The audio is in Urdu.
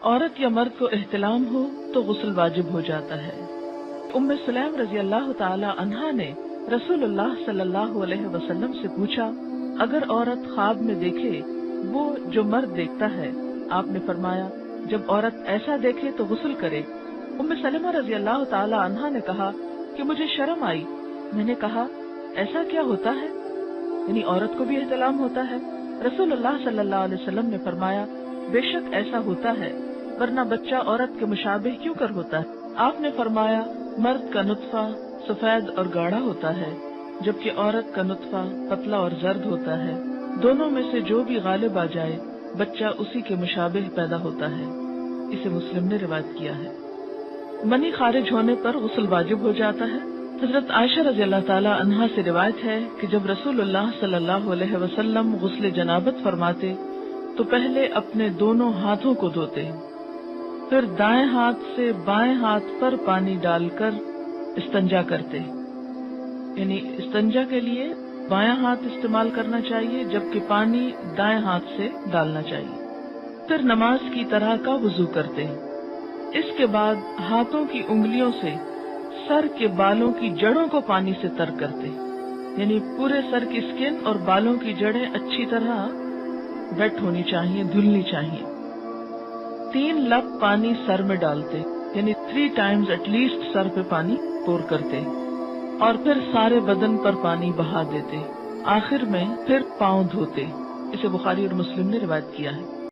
عورت یا مرد کو احتلام ہو تو غسل واجب ہو جاتا ہے۔ ام سلیم رضی اللہ تعالی عنہا نے رسول اللہ صلی اللہ علیہ وسلم سے پوچھا، اگر عورت خواب میں دیکھے وہ جو مرد دیکھتا ہے، آپ نے فرمایا جب عورت ایسا دیکھے تو غسل کرے۔ ام سلمہ رضی اللہ تعالی عنہا نے کہا کہ مجھے شرم آئی، میں نے کہا ایسا کیا ہوتا ہے؟ یعنی عورت کو بھی احتلام ہوتا ہے؟ رسول اللہ صلی اللہ علیہ وسلم نے فرمایا بے شک ایسا ہوتا ہے، ورنہ بچہ عورت کے مشابہ کیوں کر ہوتا ہے؟ آپ نے فرمایا مرد کا نطفہ سفید اور گاڑھا ہوتا ہے، جبکہ عورت کا نطفہ پتلا اور زرد ہوتا ہے، دونوں میں سے جو بھی غالب آ جائے بچہ اسی کے مشابہ پیدا ہوتا ہے۔ اسے مسلم نے روایت کیا ہے۔ منی خارج ہونے پر غسل واجب ہو جاتا ہے۔ حضرت عائشہ رضی اللہ تعالی عنہا سے روایت ہے کہ جب رسول اللہ صلی اللہ علیہ وسلم غسل جنابت فرماتے تو پہلے اپنے دونوں ہاتھوں کو دھوتے، پھر دائیں ہاتھ سے بائیں ہاتھ پر پانی ڈال کر استنجا کرتے، یعنی استنجا کے لیے بایاں ہاتھ استعمال کرنا چاہیے جبکہ پانی دائیں ہاتھ سے ڈالنا چاہیے، پھر نماز کی طرح کا وضو کرتے۔ اس کے بعد ہاتھوں کی انگلیوں سے سر کے بالوں کی جڑوں کو پانی سے تر کرتے، یعنی پورے سر کی سکن اور بالوں کی جڑیں اچھی طرح ویٹ ہونی چاہیے، دھلنی چاہیے۔ 3 لپ پانی سر میں ڈالتے، یعنی 3 times ایٹ لیسٹ سر پہ پانی پور کرتے، اور پھر سارے بدن پر پانی بہا دیتے، آخر میں پھر پاؤں دھوتے۔ اسے بخاری اور مسلم نے روایت کیا ہے۔